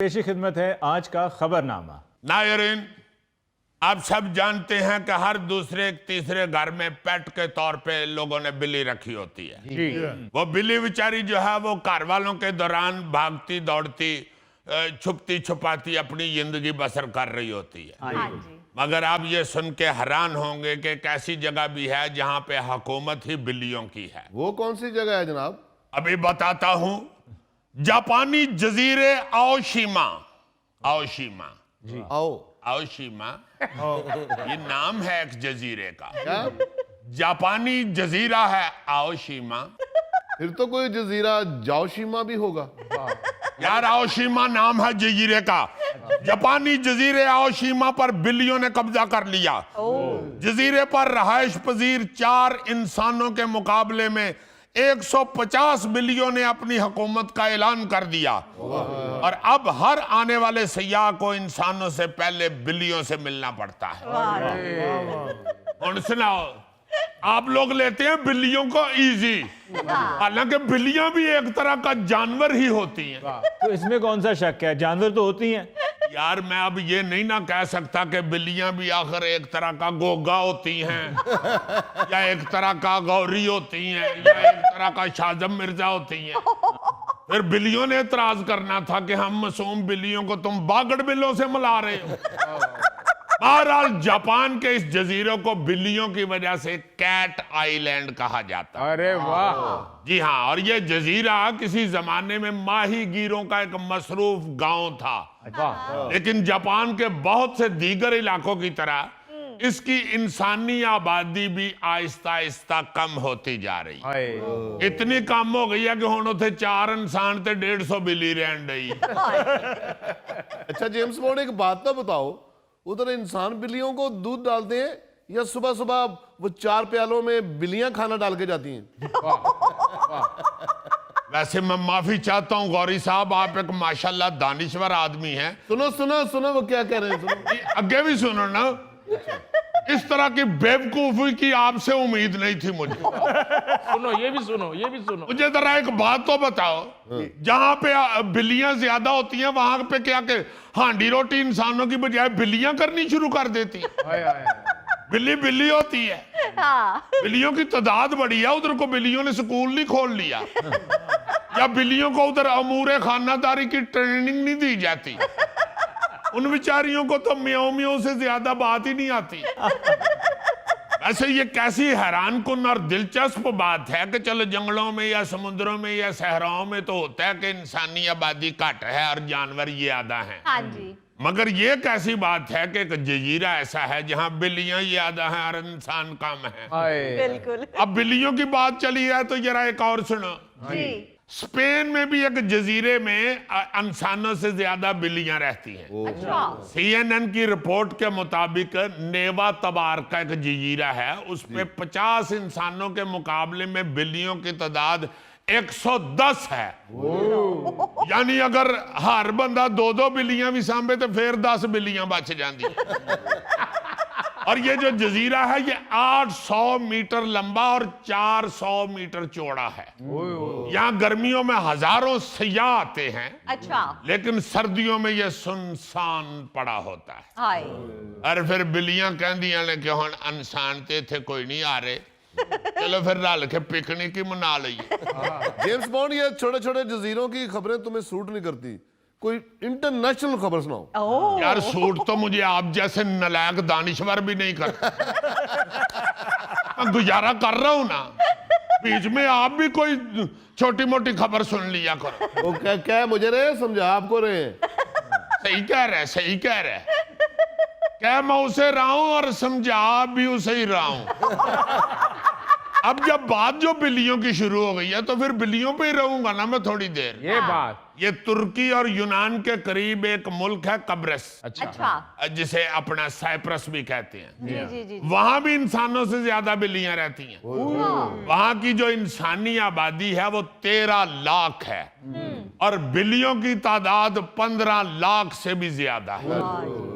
पेशी खिदमत है आज का खबरनामा। नायरीन, आप सब जानते हैं कि हर दूसरे तीसरे घर में पेट के तौर पे लोगों ने बिल्ली रखी होती है। जी। वो बिल्ली बेचारी जो है वो घर वालों के दौरान भागती दौड़ती छुपती छुपाती अपनी जिंदगी बसर कर रही होती है। हाँ जी। मगर आप ये सुन के हैरान होंगे कि एक ऐसी जगह भी है जहां पे हुकूमत ही बिल्लियों की है। वो कौन सी जगह है जनाब? अभी बताता हूं। जापानी जजीरे आओशिमा। आओशिमा जी। आओ आओशिमा ये नाम है एक जजीरे का। क्या? जापानी जजीरा है आओशिमा। फिर तो कोई जजीरा जाओशिमा भी होगा। यार आओशिमा नाम है जजीरे का। जापानी जजीरे आओशिमा पर बिल्लियों ने कब्जा कर लिया। जजीरे पर रहायश पजीर 4 इंसानों के मुकाबले में 150 बिल्लियों ने अपनी हुकूमत का ऐलान कर दिया और अब हर आने वाले सयाह को इंसानों से पहले बिल्लियों से मिलना पड़ता है। और सुनाओ, आप लोग लेते हैं बिल्लियों को इजी, हालांकि बिल्लियां भी एक तरह का जानवर ही होती हैं। तो इसमें कौन सा शक है, जानवर तो होती हैं। यार मैं अब ये नहीं ना कह सकता कि बिल्लियां भी आखिर एक तरह का गोगा होती हैं या एक तरह का गौरी होती हैं या एक तरह का शाजम मिर्जा होती हैं। फिर बिल्लियों ने एतराज करना था कि हम मासूम बिल्लियों को तुम बागड़ बिल्लों से मिला रहे हो। बहरहाल जापान के इस जजीरे को बिल्लियों की वजह से कैट आइलैंड कहा जाता है। अरे वाह। जी हाँ, और ये जजीरा किसी जमाने में माही गिरों का एक मसरूफ गांव था। लेकिन जापान के बहुत से दीगर इलाकों की तरह इसकी इंसानी आबादी भी आहिस्ता आहिस्ता कम होती जा रही। इतनी कम हो गई है कि हुण उत्थे 4 इंसान ते 150 बिल्ली रहन रही। अच्छा जेम्स बॉन्ड, एक बात तो बताओ, उधर इंसान बिल्लियों को दूध डालते हैं या सुबह सुबह वो 4 प्यालों में बिल्लियां खाना डाल के जाती हैं? वैसे मैं माफी चाहता हूँ गौरी साहब, आप एक माशाल्लाह दानिश्वर आदमी हैं। सुनो सुनो सुनो, वो क्या कह रहे हैं, सुनो। आगे भी सुनो ना। इस तरह की बेवकूफी की आपसे उम्मीद नहीं थी मुझे। सुनो, ये भी सुनो, ये भी सुनो। मुझे जरा एक बात तो बताओ, जहां पे बिल्लियां ज्यादा होती हैं वहां पे क्या के हांडी रोटी इंसानों की बजाय बिल्लियां करनी शुरू कर देती हैं। बिल्ली बिल्ली होती है, बिल्लियों की तादाद बढ़ी है, उधर को बिल्लियों ने स्कूल नहीं खोल लिया या बिल्लियों को उधर अमूरे खानादारी की ट्रेनिंग नहीं दी जाती। उन बेचारियों को तो म्याऊं म्याऊं से ज्यादा बात ही नहीं आती। वैसे ये कैसी हैरानकुन और दिलचस्प बात है कि चलो जंगलों में या समुद्रों में या सहराओं में तो होता है कि इंसानी आबादी घट है और जानवर ज्यादा हैं। हाँ जी। मगर ये कैसी बात है कि एक जजीरा ऐसा है जहां बिल्लियां ज्यादा हैं और इंसान कम है। बिल्कुल। अब बिल्लियों की बात चली है तो जरा एक और सुनो। जी। स्पेन में भी एक जजीरे में इंसानों से ज्यादा बिल्लियां रहती हैं। अच्छा। CNN की रिपोर्ट के मुताबिक नेवा तबार का एक जजीरा है, उस पे 50 इंसानों के मुकाबले में बिल्लियों की तादाद 110 है। यानी अगर हर बंदा 2-2 बिल्लियां भी सांभे तो फिर 10 बिल्लियां बच जाती। और ये जो जजीरा है ये 800 मीटर लंबा और 400 मीटर चौड़ा है। यहाँ गर्मियों में हजारों सयाह आते हैं। अच्छा। लेकिन सर्दियों में ये सुनसान पड़ा होता है। हाय। और फिर बिल्लियां कहदियां ने कि हुण इंसान ते इत्थे कोई नहीं आ रहे, चलो फिर रल के पिकनिक ही मना लीए। जेम्स बॉन्ड, ये छोटे छोटे जजीरों की खबरें तुम्हें सूट नहीं करती, कोई इंटरनेशनल खबर सुनाओ। यार सूट तो मुझे आप जैसे नलायक दानिश्वर भी नहीं करते। मैं गुजारा कर रहा हूं ना, बीच में आप भी कोई छोटी मोटी खबर सुन लिया करो। वो क्या क्या मुझे रहे समझा आपको रहे हैं? सही कह रहे, सही कह रहे। क्या मैं उसे रहा हूं और समझा भी उसे ही रहा हूं। अब जब बात जो बिल्लियों की शुरू हो गई है तो फिर बिल्लियों पे ही रहूंगा ना मैं थोड़ी देर। ये बात। ये तुर्की और यूनान के करीब एक मुल्क है कब्रस, अच्छा। जिसे अपना साइप्रस भी कहते हैं। जी जी जी। वहां भी इंसानों से ज्यादा बिल्लियां रहती हैं। वहां की जो इंसानी आबादी है वो 13 लाख है। और बिल्लियों की तादाद 15 लाख से भी ज्यादा है।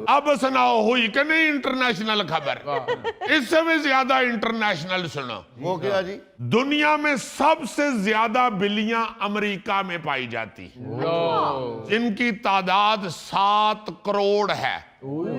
अब सुनाओ हुई कि नहीं इंटरनेशनल खबर, इससे भी ज्यादा इंटरनेशनल सुनो। वो क्या जी? दुनिया में सबसे ज्यादा बिल्लियां अमेरिका में पाई जाती, जिनकी तादाद 7 करोड़ है।